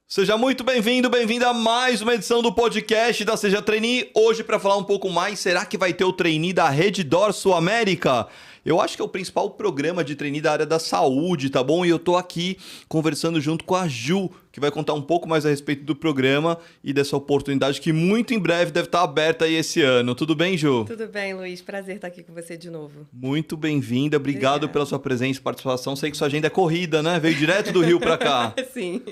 Seja muito bem-vindo, bem-vinda a mais uma edição do podcast da Seja Trainee. Hoje, para falar um pouco mais, será que vai ter o trainee da Redditor Sul América? Eu acho que é o principal programa de trainee da área da saúde, tá bom? E eu tô aqui conversando junto com a Ju, que vai contar um pouco mais a respeito do programa e dessa oportunidade que muito em breve deve estar aberta aí esse ano. Tudo bem, Ju? Tudo bem, Luiz. Prazer estar aqui com você de novo. Muito bem-vinda, obrigado Obrigada. pela sua presença e participação. Sei que sua agenda é corrida, né? Veio direto do Rio pra cá. Sim,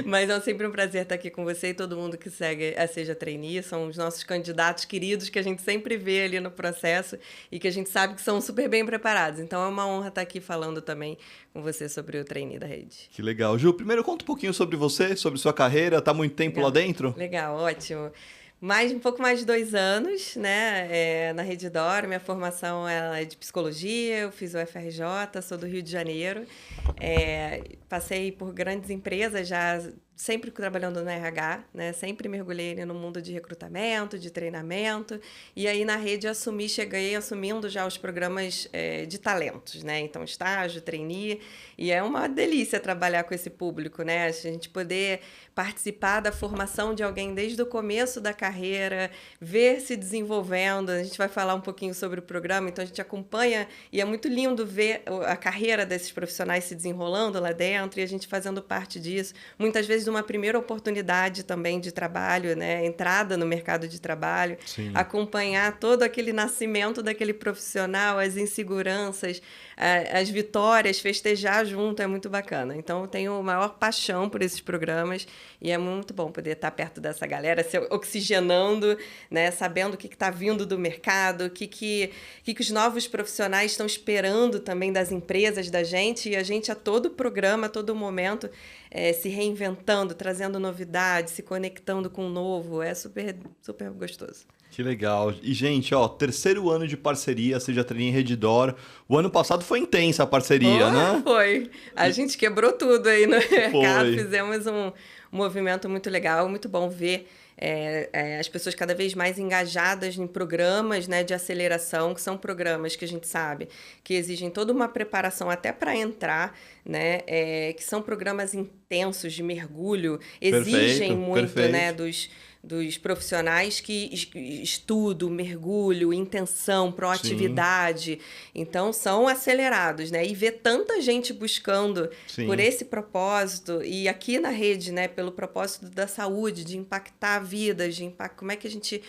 mas é sempre um prazer estar aqui com você e todo mundo que segue a Seja Trainee. São os nossos candidatos queridos que a gente sempre vê ali no processo e que a gente sabe que são super bem preparados. Então é uma honra estar aqui falando também com você sobre o trainee da rede. Que legal. Ju, primeiro conta um pouquinho sobre você, sobre sua carreira. Tá há muito tempo lá dentro? Legal, ótimo. Um pouco mais de 2 anos, né, na Redditor. Minha formação ela é de psicologia, eu fiz o FRJ, sou do Rio de Janeiro. Passei por grandes empresas já, sempre trabalhando no RH, né? Sempre mergulhei no mundo de recrutamento, de treinamento. E aí na rede cheguei assumindo já os programas de talentos, né? Então, estágio, trainee. E é uma delícia trabalhar com esse público, né? A gente poder participar da formação de alguém desde o começo da carreira, ver se desenvolvendo. A gente vai falar um pouquinho sobre o programa, então a gente acompanha e é muito lindo ver a carreira desses profissionais se desenrolando lá dentro e a gente fazendo parte disso. Muitas vezes uma primeira oportunidade também de trabalho, né? Entrada no mercado de trabalho, Sim. Acompanhar todo aquele nascimento daquele profissional, as inseguranças, as vitórias, festejar junto é muito bacana. Então, eu tenho maior paixão por esses programas e é muito bom poder estar perto dessa galera, se oxigenando, né? Sabendo o que está vindo do mercado, o que os novos profissionais estão esperando também das empresas da gente, e a gente a todo programa, a todo momento, se reinventando, trazendo novidades, se conectando com o novo. É super, super gostoso. Que legal. E, gente, ó, terceiro ano de parceria, Seja Trainee e Redditor. O ano passado foi intensa a parceria, né? Foi. A gente quebrou tudo aí no mercado, Foi. fizemos um movimento muito legal, muito bom ver as pessoas cada vez mais engajadas em programas, né, de aceleração, que são programas que a gente sabe que exigem toda uma preparação até para entrar, né, que são programas intensos de mergulho, exigem muito, perfeito. né, dos profissionais que estudo, mergulho, intenção, proatividade. Sim. Então, são acelerados, né? E ver tanta gente buscando por esse propósito, e aqui na rede, né, pelo propósito da saúde, de impactar vidas, como é que a gente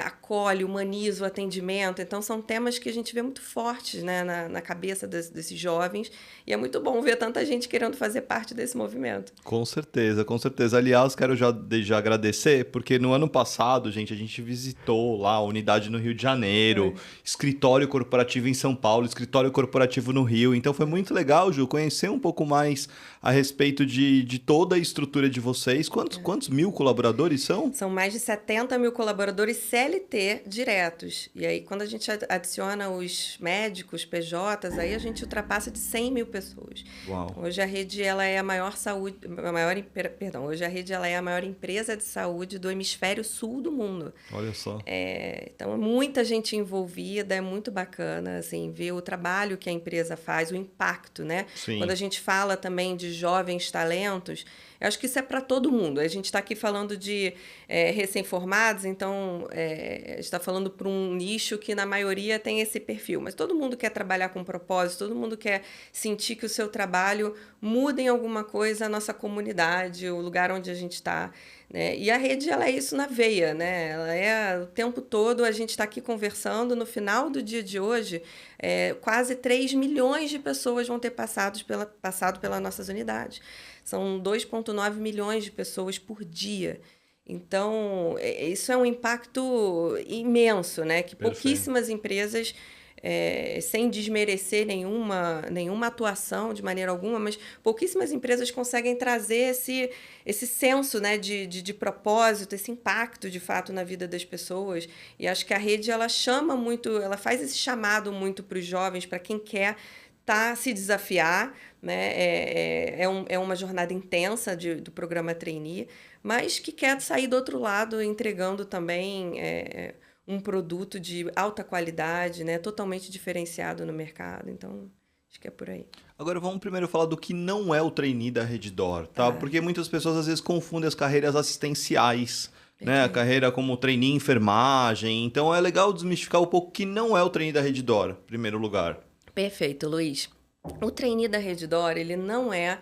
acolhe, humaniza o atendimento. Então, são temas que a gente vê muito fortes, né, na cabeça desses jovens, e é muito bom ver tanta gente querendo fazer parte desse movimento. Com certeza, com certeza. Aliás, quero já agradecer, porque no ano passado, gente, a gente visitou lá a unidade no Rio de Janeiro, escritório corporativo em São Paulo, escritório corporativo no Rio. Então foi muito legal, Ju, conhecer um pouco mais a respeito de toda a estrutura de vocês. Quantos mil colaboradores são? São mais de 70 mil colaboradores CLT diretos. E aí, quando a gente adiciona os médicos, PJs, aí a gente ultrapassa de 100 mil pessoas. Uau. Hoje a rede ela é a maior hoje a rede ela é a maior empresa de saúde do hemisfério sul do mundo. Olha só. Então, muita gente envolvida, é muito bacana, assim, ver o trabalho que a empresa faz, o impacto, né? Sim. Quando a gente fala também de jovens talentos, eu acho que isso é para todo mundo. A gente está aqui falando de recém-formados, então a gente está falando para um nicho que na maioria tem esse perfil. Mas todo mundo quer trabalhar com propósito, todo mundo quer sentir que o seu trabalho muda em alguma coisa a nossa comunidade, o lugar onde a gente está. Né? E a rede ela é isso na veia, né? Ela é o tempo todo, a gente está aqui conversando. No final do dia de hoje, quase 3 milhões de pessoas vão ter passado pelas nossas unidades. São 2,9 milhões de pessoas por dia. Então, isso é um impacto imenso, né? Que pouquíssimas empresas, sem desmerecer nenhuma atuação de maneira alguma, mas pouquíssimas empresas conseguem trazer esse senso, né, de propósito, esse impacto, de fato, na vida das pessoas. E acho que a rede, ela chama muito, ela faz esse chamado muito para os jovens, para quem quer se desafiar, né? É uma jornada intensa do programa Trainee, mas que quer sair do outro lado entregando também um produto de alta qualidade, né? Totalmente diferenciado no mercado. Então, Acho que é por aí. Agora vamos primeiro falar do que não é o trainee da Redditor, tá? Porque muitas pessoas às vezes confundem as carreiras assistenciais, né? A carreira como trainee em enfermagem. Então é legal desmistificar um pouco o que não é o trainee da Redditor, em primeiro lugar. Perfeito, Luiz. O trainee da Redditor, ele não é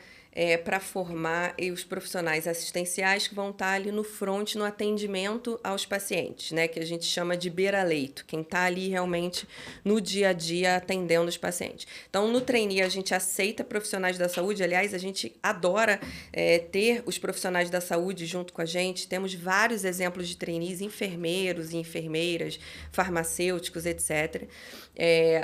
para formar os profissionais assistenciais que vão estar ali no front, no atendimento aos pacientes, né? Que a gente chama de beira-leito, quem está ali realmente no dia a dia atendendo os pacientes. Então, no trainee, a gente aceita profissionais da saúde, aliás, a gente adora ter os profissionais da saúde junto com a gente. Temos vários exemplos de trainees, enfermeiros e enfermeiras, farmacêuticos, etc.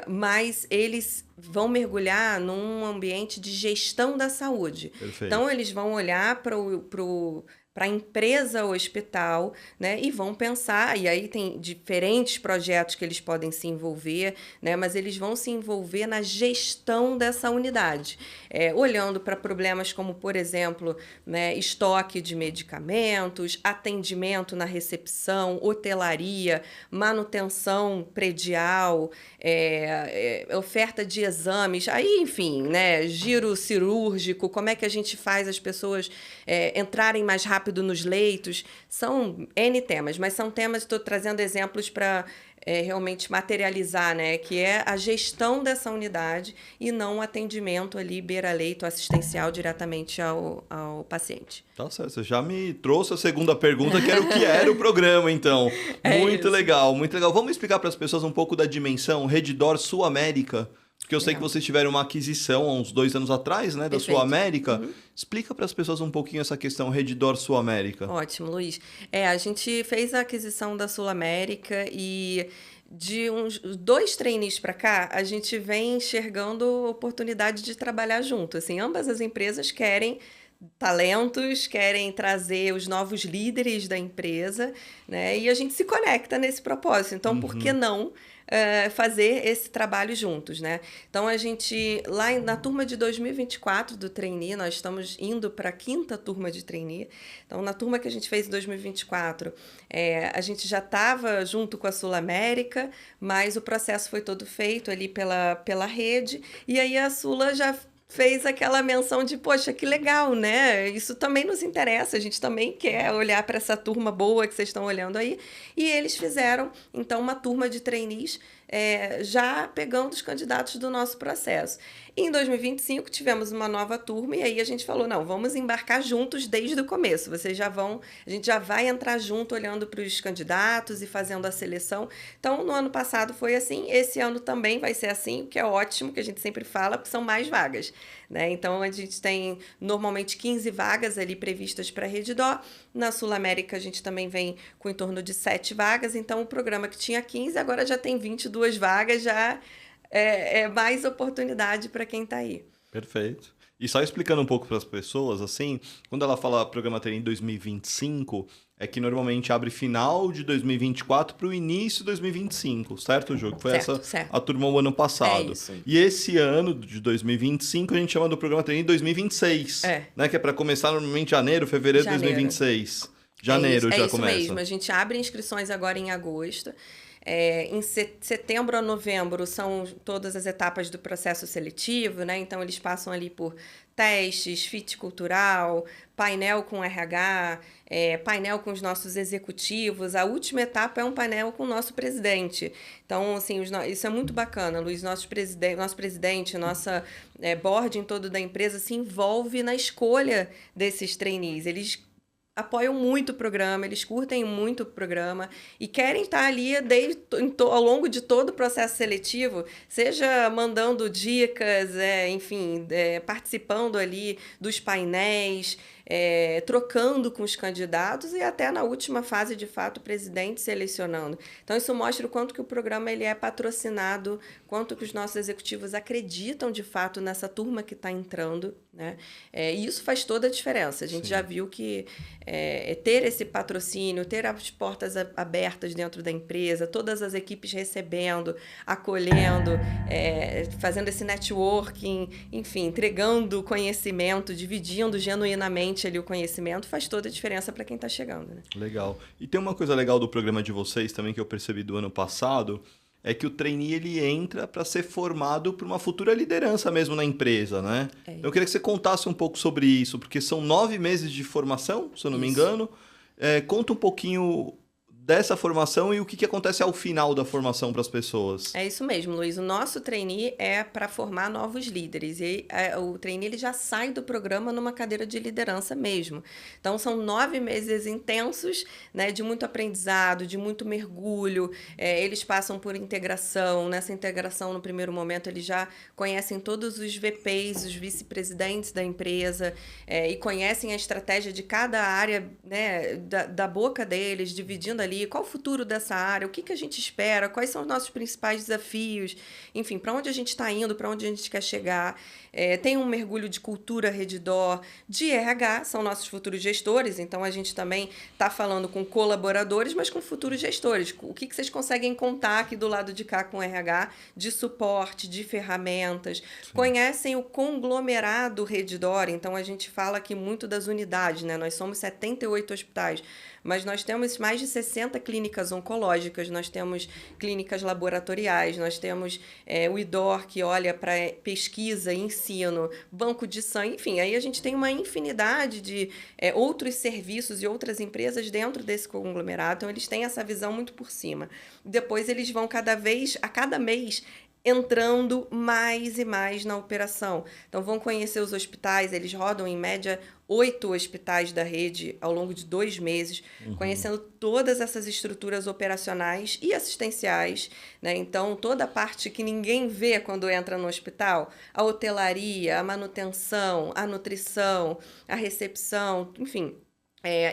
Mas eles vão mergulhar num ambiente de gestão da saúde. Perfeito. Então, eles vão olhar para a empresa hospital, né, e vão pensar, e aí tem diferentes projetos que eles podem se envolver, né, mas eles vão se envolver na gestão dessa unidade, olhando para problemas como, por exemplo, né, estoque de medicamentos, atendimento na recepção, hotelaria, manutenção predial, oferta de exames, aí, enfim, né, giro cirúrgico, como é que a gente faz as pessoas entrarem mais rápido nos leitos. São N temas, mas são temas, estou trazendo exemplos para realmente materializar, né, que é a gestão dessa unidade e não o atendimento ali beira-leito assistencial diretamente ao paciente. Tá certo, você já me trouxe a segunda pergunta, que era o que era o programa, então. Muito legal, muito legal. Vamos explicar para as pessoas um pouco da dimensão Redditor Sul América, porque eu sei que vocês tiveram uma aquisição há uns 2 anos atrás, né, da Sul América. Explica para as pessoas um pouquinho essa questão Redditor Sul América. Ótimo, Luiz. A gente fez a aquisição da Sul América e de uns 2 trainees para cá, a gente vem enxergando oportunidade de trabalhar junto. Assim, ambas as empresas querem talentos, querem trazer os novos líderes da empresa, né? E a gente se conecta nesse propósito. Então, por que não fazer esse trabalho juntos, né? Então, a gente, lá na turma de 2024 do trainee, nós estamos indo para a 5ª turma de trainee. Então, na turma que a gente fez em 2024, a gente já estava junto com a Sul América, mas o processo foi todo feito ali pela rede, e aí a Sula já fez aquela menção de, poxa, que legal, né? Isso também nos interessa, a gente também quer olhar para essa turma boa que vocês estão olhando aí. E eles fizeram, então, uma turma de trainees já pegando os candidatos do nosso processo. Em 2025, tivemos uma nova turma e aí a gente falou, não, vamos embarcar juntos desde o começo. A gente já vai entrar junto olhando para os candidatos e fazendo a seleção. Então, no ano passado foi assim, esse ano também vai ser assim, o que é ótimo, que a gente sempre fala, porque são mais vagas, né? Então, a gente tem normalmente 15 vagas ali previstas para a Redditor. Na Sul América, a gente também vem com em torno de 7 vagas. Então, o programa que tinha 15, agora já tem 22 vagas, já é mais oportunidade para quem está aí. Perfeito. E só explicando um pouco para as pessoas, assim, quando ela fala programa trainee 2025, é que normalmente abre final de 2024 para o início de 2025, certo, Ju? Foi certo. A turma o ano passado. Isso. E esse ano de 2025 a gente chama do programa trainee 2026, né? Que é para começar normalmente janeiro, fevereiro de 2026. Janeiro já começa. É isso mesmo. A gente abre inscrições agora em agosto. Em setembro a novembro são todas as etapas do processo seletivo, né? Então, eles passam ali por testes, fit cultural, painel com RH, painel com os nossos executivos. A última etapa é um painel com o nosso presidente. Então, assim, isso é muito bacana, Luiz. Nosso presidente, nossa board todo da empresa se envolve na escolha desses trainees. Eles apoiam muito o programa, eles curtem muito o programa e querem estar ali ao longo de todo o processo seletivo, seja mandando dicas, enfim, participando ali dos painéis, trocando com os candidatos e até na última fase, de fato, o presidente selecionando. Então, isso mostra o quanto que o programa ele é patrocinado, quanto que os nossos executivos acreditam, de fato, nessa turma que está entrando, né? E isso faz toda a diferença. A gente já viu que ter esse patrocínio, ter as portas abertas dentro da empresa, todas as equipes recebendo, acolhendo, fazendo esse networking, enfim, entregando conhecimento, dividindo genuinamente ali o conhecimento, faz toda a diferença para quem está chegando, né? Legal. E tem uma coisa legal do programa de vocês também que eu percebi do ano passado, é que o trainee ele entra para ser formado para uma futura liderança mesmo na empresa, né? Eu queria que você contasse um pouco sobre isso, porque são 9 meses de formação, se eu não me engano. Conta um pouquinho dessa formação e o que acontece ao final da formação para as pessoas. É isso mesmo, Luiz. O nosso trainee é para formar novos líderes. E o trainee ele já sai do programa numa cadeira de liderança mesmo. Então, são 9 meses intensos, né, de muito aprendizado, de muito mergulho. Eles passam por integração. Nessa integração, no primeiro momento, eles já conhecem todos os VPs, os vice-presidentes da empresa, e conhecem a estratégia de cada área, né, da boca deles, dividindo ali qual o futuro dessa área, o que a gente espera, quais são os nossos principais desafios, enfim, para onde a gente está indo, para onde a gente quer chegar. Tem um mergulho de cultura Redditor, de RH, são nossos futuros gestores, então a gente também está falando com colaboradores, mas com futuros gestores. O que vocês conseguem contar aqui do lado de cá com o RH, de suporte, de ferramentas. Sim. Conhecem o conglomerado Redditor, então a gente fala aqui muito das unidades, né? Nós somos 78 hospitais, mas nós temos mais de 60 clínicas oncológicas, nós temos clínicas laboratoriais, nós temos o IDOR, que olha para pesquisa e ensino, banco de sangue, enfim, aí a gente tem uma infinidade de outros serviços e outras empresas dentro desse conglomerado, então eles têm essa visão muito por cima. Depois eles vão a cada mês, entrando mais e mais na operação. Então, vão conhecer os hospitais, eles rodam, em média, 8 hospitais da rede ao longo de 2 meses, conhecendo todas essas estruturas operacionais e assistenciais, né? Então, toda a parte que ninguém vê quando entra no hospital, a hotelaria, a manutenção, a nutrição, a recepção, enfim.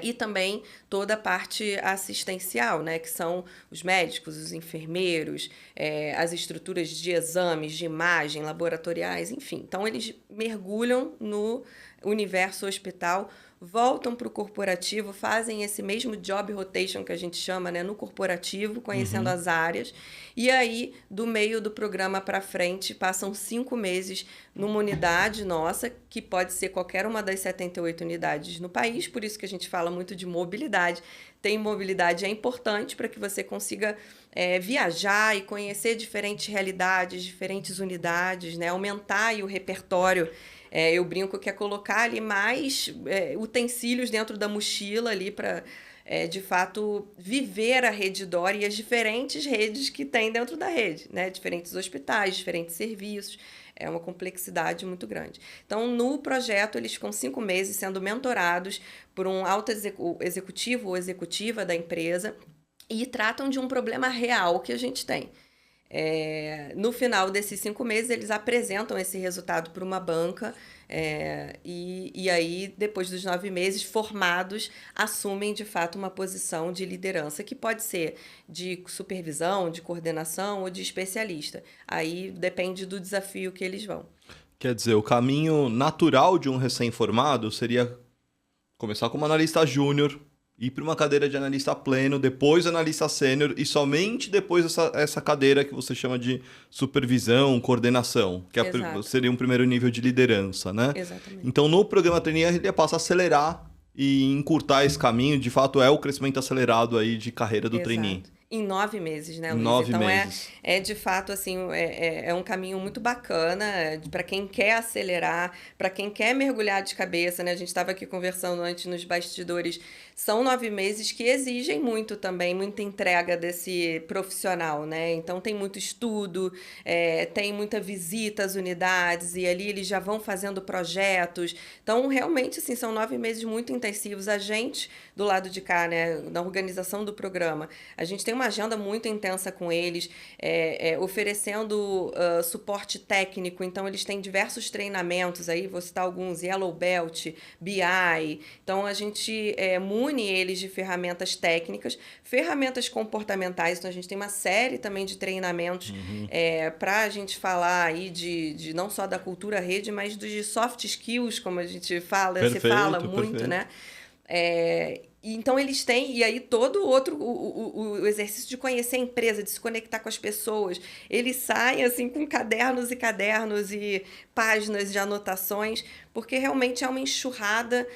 E também toda a parte assistencial, né, que são os médicos, os enfermeiros, as estruturas de exames, de imagem, laboratoriais, enfim. Então, eles mergulham no universo hospital, voltam para o corporativo, fazem esse mesmo job rotation que a gente chama, né, no corporativo, conhecendo as áreas. E aí, do meio do programa para frente, passam 5 meses numa unidade nossa, que pode ser qualquer uma das 78 unidades no país, por isso que a gente fala muito de mobilidade. Tem mobilidade, é importante para que você consiga viajar e conhecer diferentes realidades, diferentes unidades, né, aumentar aí o repertório. Eu brinco que é colocar ali mais utensílios dentro da mochila ali para, de fato, viver a Redditor e as diferentes redes que tem dentro da rede, né? Diferentes hospitais, diferentes serviços. É uma complexidade muito grande. Então, no projeto, eles ficam 5 meses sendo mentorados por um alto executivo ou executiva da empresa e tratam de um problema real que a gente tem. No final desses 5 meses, eles apresentam esse resultado para uma banca e aí, depois dos 9 meses, formados, assumem, de fato, uma posição de liderança, que pode ser de supervisão, de coordenação ou de especialista. Aí depende do desafio que eles vão. Quer dizer, o caminho natural de um recém-formado seria começar como analista júnior, ir para uma cadeira de analista pleno, depois analista sênior e somente depois essa cadeira que você chama de supervisão, coordenação, que seria um primeiro nível de liderança, né? Exatamente. Então, no programa trainee, ele passa a acelerar e encurtar esse caminho. De fato, é o crescimento acelerado aí de carreira do trainee. Em 9 meses, né, Luiz? 9 então, meses. De fato, assim, é um caminho muito bacana para quem quer acelerar, para quem quer mergulhar de cabeça, né? A gente estava aqui conversando antes nos bastidores. São 9 meses que exigem muito também, muita entrega desse profissional, né? Então, tem muito estudo, tem muita visita às unidades e ali eles já vão fazendo projetos. Então, realmente, assim, são 9 meses muito intensivos. A gente, do lado de cá, né, na organização do programa, a gente tem uma agenda muito intensa com eles, oferecendo suporte técnico. Então, eles têm diversos treinamentos aí, vou citar alguns, Yellow Belt, BI. Então, a gente mune eles de ferramentas técnicas, ferramentas comportamentais. Então, a gente tem uma série também de treinamentos para a gente falar aí de não só da cultura rede, mas dos soft skills, como a gente fala, perfeito, você fala muito, perfeito. né? Então, eles têm, e aí todo o exercício de conhecer a empresa, de se conectar com as pessoas, eles saem assim com cadernos e páginas de anotações porque realmente é uma enxurrada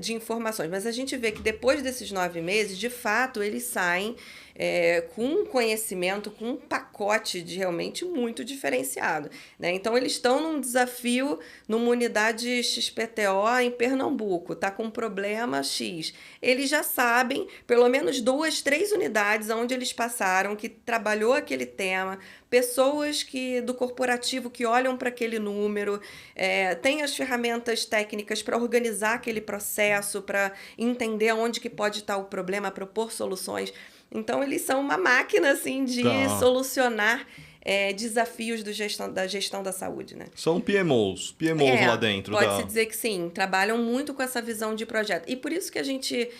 de informações. Mas a gente vê que depois desses 9 meses, de fato, eles saem com um conhecimento, com um pacote de realmente muito diferenciado, né? Então, eles estão num desafio numa unidade XPTO em Pernambuco, tá com um problema X. Eles já sabem, pelo menos 2, 3 unidades onde eles passaram, que trabalhou aquele tema, pessoas do corporativo que olham para aquele número, tem as ferramentas técnicas para organizar aquele processo, para entender onde que pode estar o problema, propor soluções. Então, eles são uma máquina assim, de solucionar desafios da gestão da saúde, né? São PMOs lá dentro. Pode-se dizer que sim, trabalham muito com essa visão de projeto. E por isso que a gente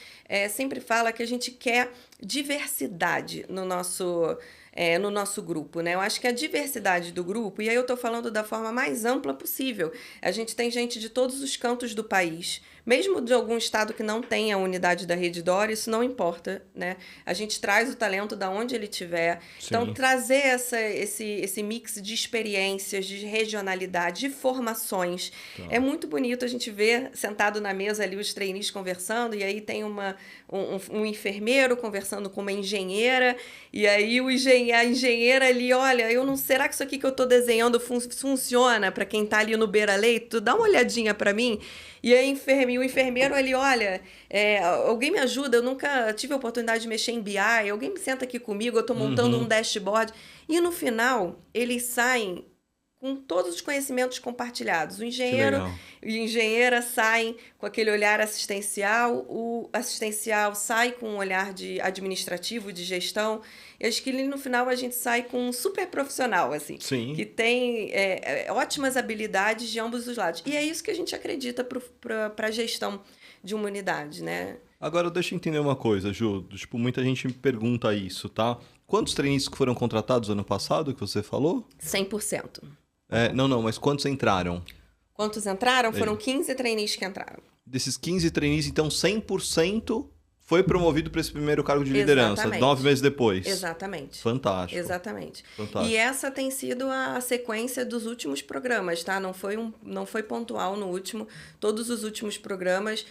sempre fala que a gente quer diversidade no nosso grupo, né? Eu acho que a diversidade do grupo, e aí eu estou falando da forma mais ampla possível. A gente tem gente de todos os cantos do país, mesmo de algum estado que não tenha a unidade da Redditor, isso não importa, né? A gente traz o talento da onde ele estiver. Então, trazer esse mix de experiências, de regionalidade, de formações. É muito bonito a gente ver sentado na mesa ali os trainees conversando, e aí tem um enfermeiro conversando com uma engenheira, e aí a engenheira ali, olha, será que isso aqui que eu estou desenhando funciona para quem está ali no beira-leito? Dá uma olhadinha para mim. E aí o enfermeiro ali, olha, alguém me ajuda, eu nunca tive a oportunidade de mexer em BI, alguém me senta aqui comigo, eu estou montando um dashboard. E no final, eles saem com todos os conhecimentos compartilhados. O engenheiro e a engenheira saem com aquele olhar assistencial, o assistencial sai com um olhar administrativo, de gestão. E acho que no final a gente sai com um super profissional, assim, que tem ótimas habilidades de ambos os lados. E é isso que a gente acredita para a gestão de uma unidade, né? Agora, deixa eu entender uma coisa, Ju. Tipo, muita gente me pergunta isso, tá? Quantos trainees que foram contratados ano passado, que você falou? 100%. Não, mas quantos entraram? Quantos entraram? Foram 15 trainees que entraram. Desses 15 trainees, então 100% foi promovido para esse primeiro cargo de liderança, 9 meses depois. Exatamente. Fantástico. Exatamente. Fantástico. E essa tem sido a sequência dos últimos programas, tá? Não foi pontual no último. Todos os últimos programas,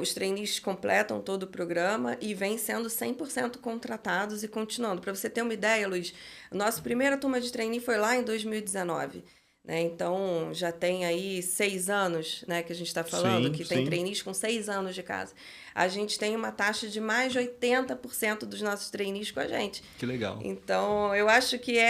os trainees completam todo o programa e vêm sendo 100% contratados e continuando. Para você ter uma ideia, Luiz, a nossa primeira turma de trainee foi lá em 2019. Né? Então, já tem aí 6 anos, né, que a gente está falando, tem trainees com 6 anos de casa. A gente tem uma taxa de mais de 80% dos nossos trainees com a gente. Que legal. Então, eu acho que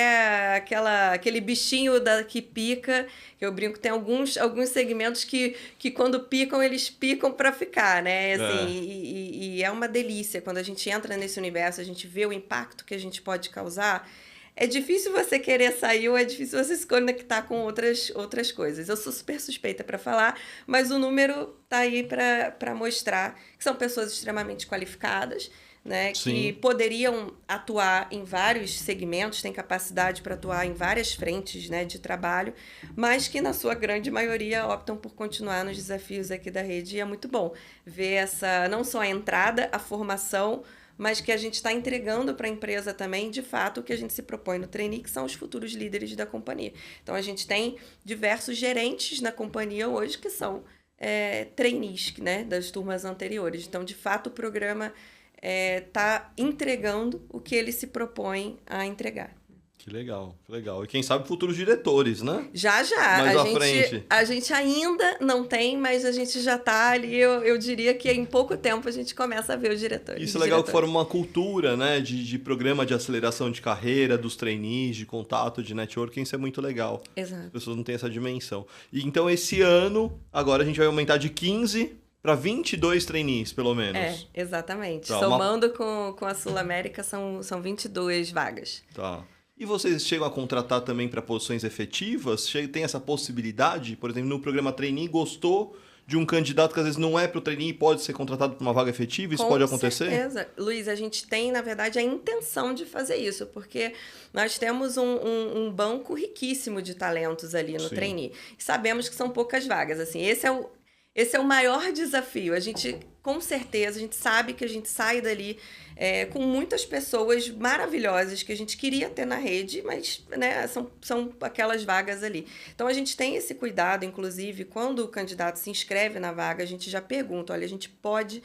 aquele bichinho que pica, que eu brinco, tem alguns segmentos que quando picam, eles picam para ficar, né? Assim, e é uma delícia quando a gente entra nesse universo, a gente vê o impacto que a gente pode causar. É difícil você querer sair ou é difícil você se conectar com outras coisas. Eu sou super suspeita para falar, mas o número está aí para mostrar que são pessoas extremamente qualificadas, né, que poderiam atuar em vários segmentos, têm capacidade para atuar em várias frentes, né, de trabalho, mas que, na sua grande maioria, optam por continuar nos desafios aqui da rede. E é muito bom ver não só a entrada, a formação, mas que a gente está entregando para a empresa também, de fato, o que a gente se propõe no trainee, que são os futuros líderes da companhia. Então, a gente tem diversos gerentes na companhia hoje que são trainees, né, das turmas anteriores. Então, de fato, o programa está entregando o que ele se propõe a entregar. Que legal, que legal. E quem sabe futuros diretores, né? Já. Mais à frente. A gente ainda não tem, mas a gente já está ali. Eu diria que em pouco tempo a gente começa a ver os diretores. Isso é legal que forma uma cultura, né? De programa de aceleração de carreira, dos trainees, de contato, de networking. Isso é muito legal. Exato. As pessoas não têm essa dimensão. E então, esse ano, agora a gente vai aumentar de 15 para 22 trainees, pelo menos. Exatamente. Somando com a Sul América, são 22 vagas. Tá. E vocês chegam a contratar também para posições efetivas? Tem essa possibilidade? Por exemplo, no programa trainee, gostou de um candidato que às vezes não é para o trainee e pode ser contratado para uma vaga efetiva? Isso pode acontecer? Com certeza. Luiz, a gente tem, na verdade, a intenção de fazer isso, porque nós temos um banco riquíssimo de talentos ali no trainee. E sabemos que são poucas vagas. Assim, esse é o maior desafio. A gente com certeza, a gente sabe que a gente sai dali com muitas pessoas maravilhosas que a gente queria ter na rede, mas né, são aquelas vagas ali. Então, a gente tem esse cuidado, inclusive, quando o candidato se inscreve na vaga, a gente já pergunta, olha, a gente pode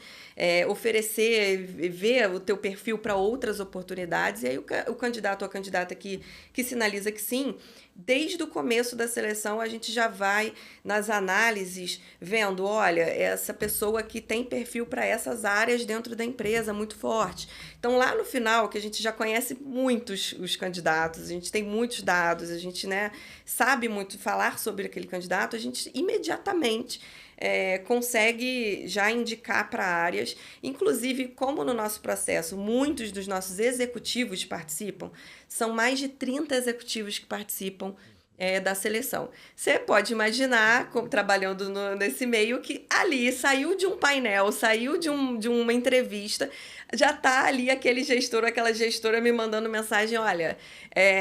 oferecer, ver o teu perfil para outras oportunidades, e aí o candidato ou a candidata que sinaliza que sim, desde o começo da seleção, a gente já vai nas análises vendo, olha, essa pessoa aqui tem perfil para essas áreas dentro da empresa muito forte. Então, lá no final, que a gente já conhece muitos os candidatos, a gente tem muitos dados, a gente sabe muito falar sobre aquele candidato, a gente imediatamente consegue já indicar para áreas, inclusive como no nosso processo muitos dos nossos executivos participam, são mais de 30 executivos que participam da seleção. Você pode imaginar, como trabalhando nesse meio, que ali saiu de um painel, saiu de uma entrevista, já está ali aquele gestor, aquela gestora me mandando mensagem, olha,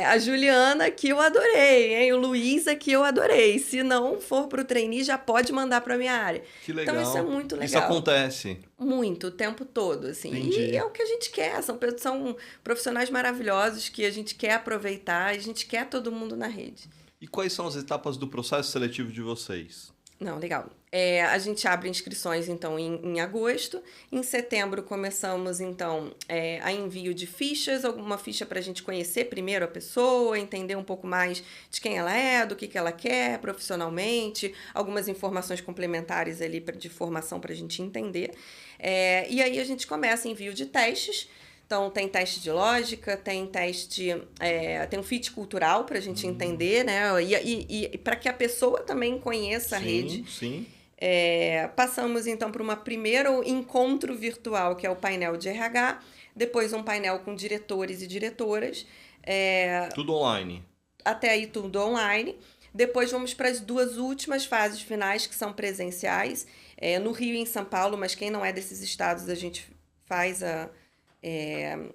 a Juliana que eu adorei, hein? O Luiz aqui eu adorei, se não for para o trainee já pode mandar para a minha área. Que legal. Então isso é muito legal. Isso acontece. Muito, o tempo todo, assim. Entendi. E é o que a gente quer, são profissionais maravilhosos que a gente quer aproveitar, a gente quer todo mundo na rede. E quais são as etapas do processo seletivo de vocês? Não, legal. A gente abre inscrições, então, em agosto. Em setembro, começamos, então, a envio de fichas, alguma ficha para a gente conhecer primeiro a pessoa, entender um pouco mais de quem ela é, do que ela quer profissionalmente, algumas informações complementares ali de formação para a gente entender. E aí a gente começa envio de testes. Então, tem teste de lógica, tem tem um fit cultural para a gente entender, né? E para que a pessoa também conheça a rede. Sim. Passamos, então, para um primeiro encontro virtual, que é o painel de RH, depois um painel com diretores e diretoras. Tudo online. Até aí, tudo online. Depois vamos para as 2 últimas fases finais, que são presenciais, no Rio e em São Paulo, mas quem não é desses estados, a gente faz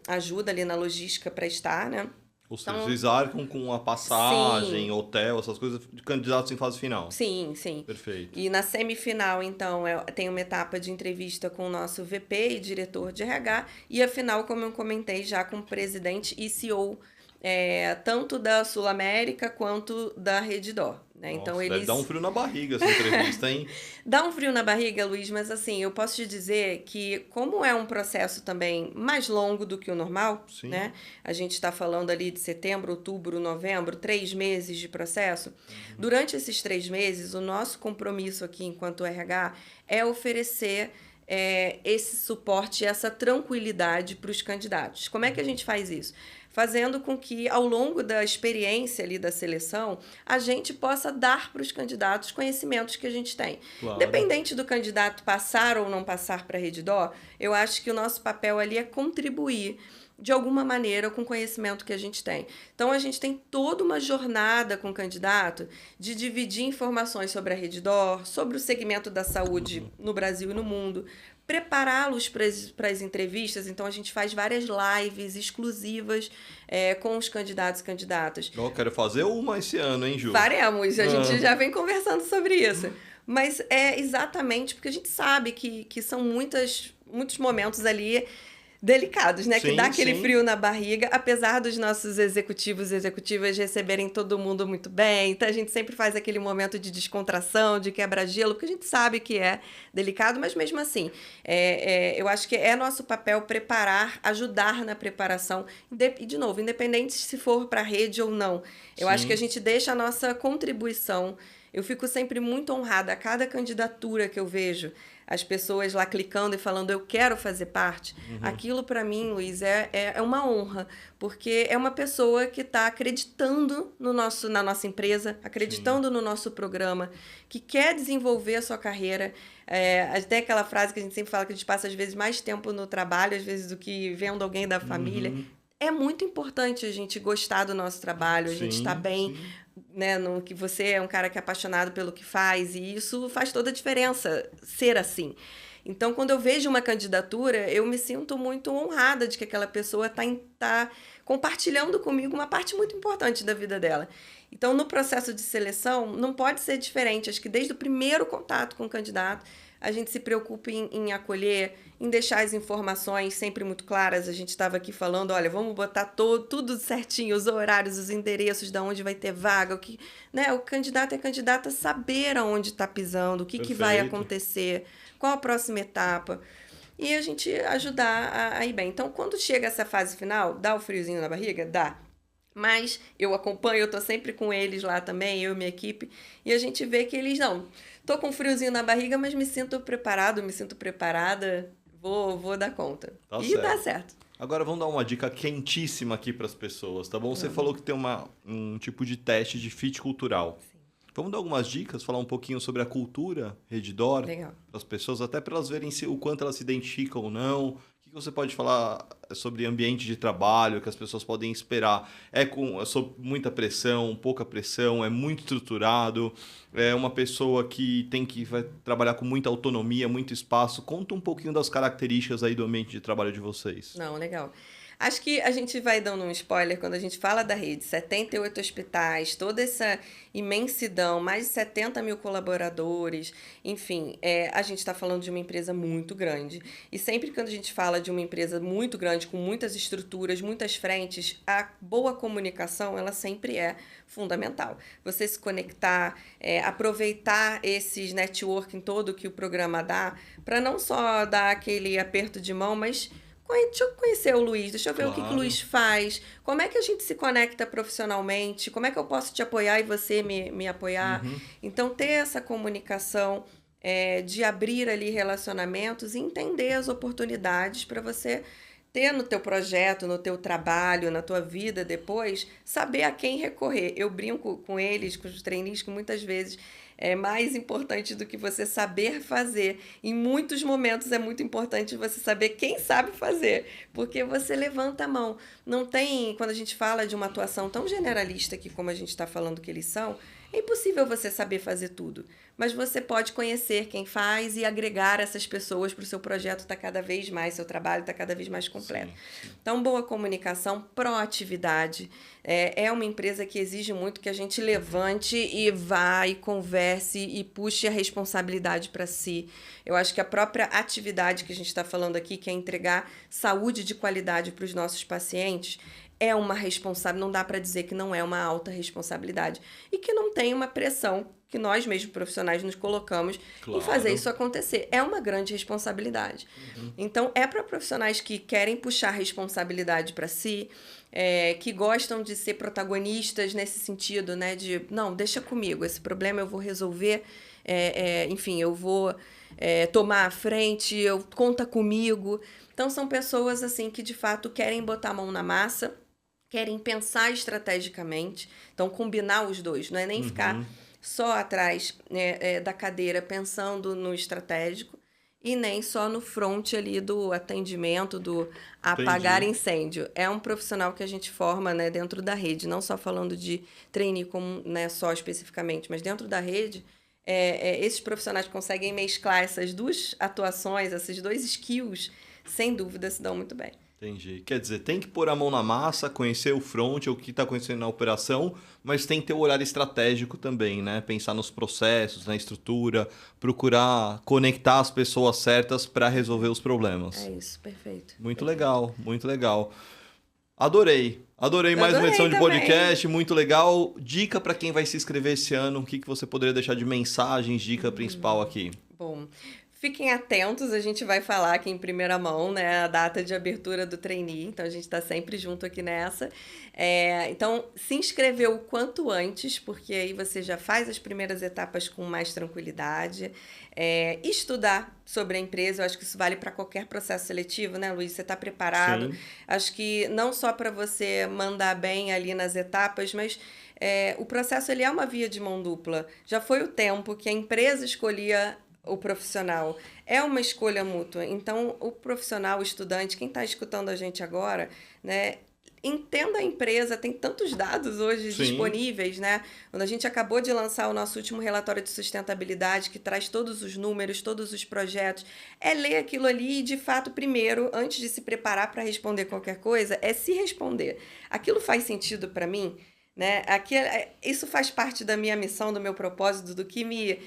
ajuda ali na logística para estar, né? Ou seja, vocês arcam com a passagem, sim, hotel, essas coisas de candidatos em fase final. Sim, sim. Perfeito. E na semifinal, então, tem uma etapa de entrevista com o nosso VP e diretor de RH, e a final, como eu comentei, já com o presidente e CEO, tanto da Sul América quanto da Redditor. Né? Nossa, então, deve dar um frio na barriga essa entrevista, hein? Dá um frio na barriga, Luiz, mas assim, eu posso te dizer que como é um processo também mais longo do que o normal, sim, né? A gente está falando ali de setembro, outubro, novembro, 3 meses de processo. Durante esses 3 meses, o nosso compromisso aqui enquanto RH é oferecer esse suporte, essa tranquilidade para os candidatos. Como é que a gente faz isso? Fazendo com que, ao longo da experiência ali da seleção, a gente possa dar para os candidatos conhecimentos que a gente tem. Claro. Independente do candidato passar ou não passar para a Redditor, eu acho que o nosso papel ali é contribuir de alguma maneira com o conhecimento que a gente tem. Então, a gente tem toda uma jornada com o candidato de dividir informações sobre a Redditor, sobre o segmento da saúde no Brasil e no mundo, prepará-los para as entrevistas. Então, a gente faz várias lives exclusivas com os candidatos e candidatas. Eu quero fazer uma esse ano, hein, Ju? Faremos, a gente já vem conversando sobre isso. Mas é exatamente porque a gente sabe que são muitos momentos ali delicados, né? Sim, que dá aquele sim. frio na barriga, apesar dos nossos executivos e executivas receberem todo mundo muito bem. Então, a gente sempre faz aquele momento de descontração, de quebra-gelo, porque a gente sabe que é delicado, mas mesmo assim, eu acho que é nosso papel preparar, ajudar na preparação, e de novo, independente se for para a rede ou não. Eu Sim. acho que a gente deixa a nossa contribuição. Eu fico sempre muito honrada a cada candidatura que eu vejo, as pessoas lá clicando e falando, eu quero fazer parte. Aquilo, para mim, Luiz, é uma honra, porque é uma pessoa que está acreditando na nossa empresa, acreditando no nosso programa, que quer desenvolver a sua carreira. Até aquela frase que a gente sempre fala, que a gente passa, às vezes, mais tempo no trabalho, às vezes, do que vendo alguém da família. É muito importante a gente gostar do nosso trabalho, a gente estar bem, né, no que você é um cara que é apaixonado pelo que faz, e isso faz toda a diferença, ser assim. Então, quando eu vejo uma candidatura, eu me sinto muito honrada de que aquela pessoa está compartilhando comigo uma parte muito importante da vida dela. Então, no processo de seleção, não pode ser diferente. Acho que desde o primeiro contato com o candidato, a gente se preocupa em acolher, em deixar as informações sempre muito claras. A gente estava aqui falando, olha, vamos botar tudo certinho, os horários, os endereços, de onde vai ter vaga, o que, né? O candidato e a candidata saber aonde está pisando, o que vai acontecer, qual a próxima etapa. E a gente ajudar a ir bem. Então, quando chega essa fase final, dá o friozinho na barriga? Dá. Mas eu acompanho, eu tô sempre com eles lá também, eu e minha equipe, e a gente vê que eles, não, tô com um friozinho na barriga, mas me sinto preparado, me sinto preparada, vou dar conta. Tá e certo. dá certo. Agora vamos dar uma dica quentíssima aqui para as pessoas, tá bom? Você falou que tem um tipo de teste de fit cultural. Sim. Vamos dar algumas dicas, falar um pouquinho sobre a cultura Redditor para as pessoas, até para elas verem o quanto elas se identificam ou não. O que você pode falar sobre ambiente de trabalho, que as pessoas podem esperar? É sob muita pressão, pouca pressão, é muito estruturado, é uma pessoa que vai trabalhar com muita autonomia, muito espaço. Conta um pouquinho das características aí do ambiente de trabalho de vocês. Não, legal. Acho que a gente vai dando um spoiler quando a gente fala da rede, 78 hospitais, toda essa imensidão, mais de 70 mil colaboradores, enfim, a gente está falando de uma empresa muito grande. E sempre que a gente fala de uma empresa muito grande, com muitas estruturas, muitas frentes, a boa comunicação, ela sempre é fundamental. Você se conectar, aproveitar esses networking todo que o programa dá, para não só dar aquele aperto de mão, mas deixa eu conhecer o Luiz, deixa eu ver o que o Luiz faz, como é que a gente se conecta profissionalmente, como é que eu posso te apoiar e você me apoiar. Então, ter essa comunicação, de abrir ali relacionamentos e entender as oportunidades para você ter no teu projeto, no teu trabalho, na tua vida depois, saber a quem recorrer. Eu brinco com eles, com os trainees, que muitas vezes é mais importante do que você saber fazer. Em muitos momentos é muito importante você saber quem sabe fazer, porque você levanta a mão. Não tem, quando a gente fala de uma atuação tão generalista que como a gente está falando que eles são, é impossível você saber fazer tudo, mas você pode conhecer quem faz e agregar essas pessoas para o seu projeto estar cada vez mais, seu trabalho está cada vez mais completo. Sim. Então, boa comunicação, proatividade. É uma empresa que exige muito que a gente levante e vá e converse e puxe a responsabilidade para si. Eu acho que a própria atividade que a gente está falando aqui, que é entregar saúde de qualidade para os nossos pacientes, é uma responsabilidade, não dá para dizer que não é uma alta responsabilidade e que não tem uma pressão que nós mesmos profissionais nos colocamos em fazer isso acontecer. É uma grande responsabilidade. Então, é para profissionais que querem puxar responsabilidade para si, que gostam de ser protagonistas nesse sentido, né? De, não, deixa comigo, esse problema eu vou resolver, enfim, eu vou tomar a frente, conta comigo. Então, são pessoas assim que, de fato, querem botar a mão na massa, querem pensar estrategicamente, então combinar os dois, não é nem ficar só atrás da cadeira pensando no estratégico e nem só no front ali do atendimento, do apagar incêndio. É um profissional que a gente forma, né, dentro da rede, não só falando de trainee como, né, só especificamente, mas dentro da rede, esses profissionais que conseguem mesclar essas duas atuações, esses dois skills, sem dúvida se dão muito bem. Entendi. Quer dizer, tem que pôr a mão na massa, conhecer o front, o que está acontecendo na operação, mas tem que ter o olhar estratégico também, né? Pensar nos processos, na estrutura, procurar conectar as pessoas certas para resolver os problemas. É isso, perfeito. Muito legal, muito legal. Adorei mais uma edição de podcast, muito legal. Dica para quem vai se inscrever esse ano, o que você poderia deixar de mensagens, dica principal aqui? Bom, fiquem atentos, a gente vai falar aqui em primeira mão, né, a data de abertura do trainee, então a gente está sempre junto aqui nessa. Então, se inscrever o quanto antes, porque aí você já faz as primeiras etapas com mais tranquilidade. Estudar sobre a empresa, eu acho que isso vale para qualquer processo seletivo, né, Luiz? Você está preparado? Sim. Acho que não só para você mandar bem ali nas etapas, mas o processo ele é uma via de mão dupla. Já foi o tempo que a empresa escolhia o profissional. É uma escolha mútua. Então, o profissional, o estudante, quem está escutando a gente agora, né, entenda a empresa, tem tantos dados hoje disponíveis, né? Quando a gente acabou de lançar o nosso último relatório de sustentabilidade, que traz todos os números, todos os projetos, ler aquilo ali e, de fato, primeiro, antes de se preparar para responder qualquer coisa, se responder. Aquilo faz sentido para mim? Né? Isso faz parte da minha missão, do meu propósito, do que me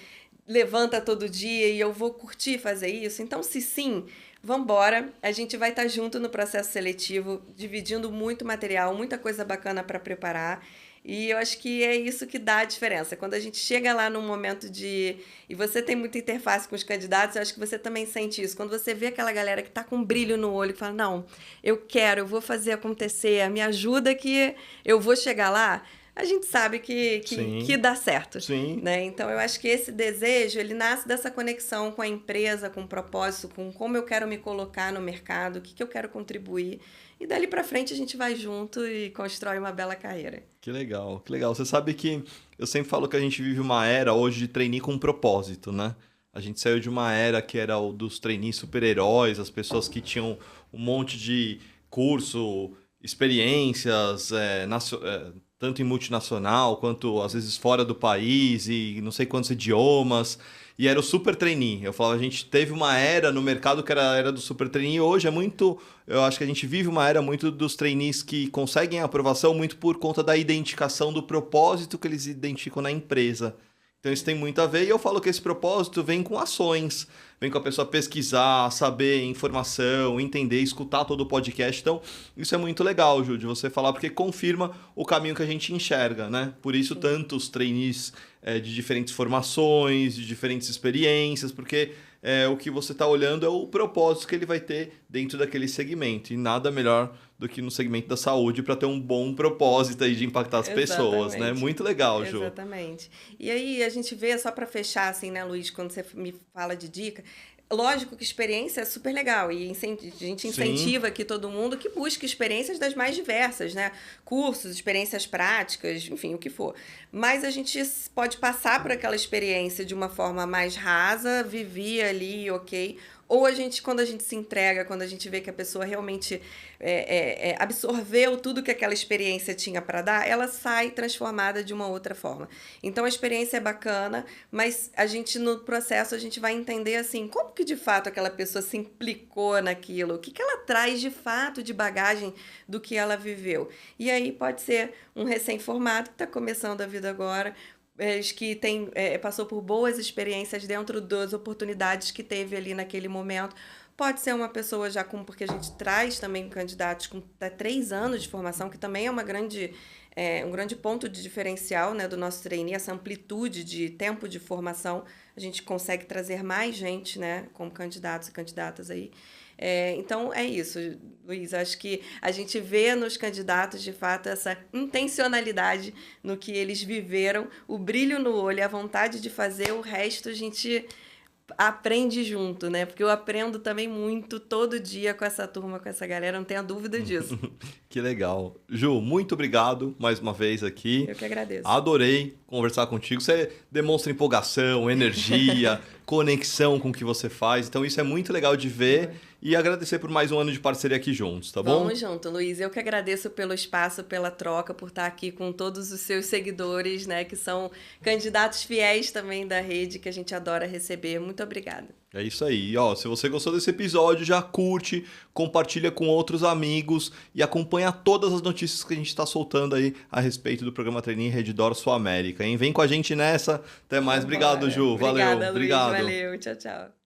levanta todo dia e eu vou curtir fazer isso? Então, se sim, vamos embora. A gente vai estar junto no processo seletivo, dividindo muito material, muita coisa bacana para preparar. E eu acho que é isso que dá a diferença. Quando a gente chega lá num momento de... E você tem muita interface com os candidatos, eu acho que você também sente isso. Quando você vê aquela galera que está com um brilho no olho, que fala, não, eu vou fazer acontecer, me ajuda que eu vou chegar lá, a gente sabe que dá certo. Sim. Né? Então, eu acho que esse desejo, ele nasce dessa conexão com a empresa, com o propósito, com como eu quero me colocar no mercado, o que eu quero contribuir. E dali para frente a gente vai junto e constrói uma bela carreira. Que legal, que legal. Você sabe que eu sempre falo que a gente vive uma era hoje de trainee com propósito, né? A gente saiu de uma era que era o dos trainees super-heróis, as pessoas que tinham um monte de curso, experiências, tanto em multinacional quanto às vezes fora do país e não sei quantos idiomas. E era o super trainee. Eu falava, a gente teve uma era no mercado que era a era do super trainee. E hoje é muito... Eu acho que a gente vive uma era muito dos trainees que conseguem a aprovação muito por conta da identificação do propósito que eles identificam na empresa. Então isso tem muito a ver. E eu falo que esse propósito vem com ações. Vem com a pessoa pesquisar, saber informação, entender, escutar todo o podcast. Então, isso é muito legal, Ju, de você falar, porque confirma o caminho que a gente enxerga, né? Por isso, tantos trainees de diferentes formações, de diferentes experiências, porque o que você está olhando é o propósito que ele vai ter dentro daquele segmento. E nada melhor do que no segmento da saúde para ter um bom propósito aí de impactar as pessoas, né? Muito legal, Ju. Exatamente. E aí a gente vê, só para fechar assim, né, Luiz, quando você me fala de dica, lógico que experiência é super legal e a gente incentiva aqui todo mundo que busque experiências das mais diversas, né? Cursos, experiências práticas, enfim, o que for. Mas a gente pode passar por aquela experiência de uma forma mais rasa, viver ali, ok? Ou quando a gente se entrega, quando a gente vê que a pessoa realmente absorveu tudo que aquela experiência tinha para dar, ela sai transformada de uma outra forma. Então, a experiência é bacana, mas no processo, a gente vai entender assim, como que de fato aquela pessoa se implicou naquilo, o que ela traz de fato de bagagem do que ela viveu. E aí pode ser um recém-formado que está começando a vida agora, que passou por boas experiências dentro das oportunidades que teve ali naquele momento. Pode ser uma pessoa porque a gente traz também candidatos com até 3 anos de formação, que também é um grande ponto de diferencial, né, do nosso trainee, essa amplitude de tempo de formação. A gente consegue trazer mais gente, né, como candidatos e candidatas aí. Então, é isso, Luiz. Acho que a gente vê nos candidatos, de fato, essa intencionalidade no que eles viveram, o brilho no olho, a vontade de fazer, o resto a gente aprende junto, né? Porque eu aprendo também muito todo dia com essa turma, com essa galera, não tenha dúvida disso. Que legal. Ju, muito obrigado mais uma vez aqui. Eu que agradeço. Adorei conversar contigo. Você demonstra empolgação, energia, conexão com o que você faz. Então isso é muito legal de ver e agradecer por mais um ano de parceria aqui juntos, tá bom? Vamos junto, Luiz. Eu que agradeço pelo espaço, pela troca, por estar aqui com todos os seus seguidores, né? Que são candidatos fiéis também da rede, que a gente adora receber. Muito obrigada. É isso aí. Ó, se você gostou desse episódio, já curte, compartilha com outros amigos e acompanha todas as notícias que a gente está soltando aí a respeito do programa Trainee Redditor Sul América, hein? Vem com a gente nessa. Até mais. Obrigado, Ju. Valeu. Obrigada, Luiz. Obrigado. Valeu. Tchau, tchau.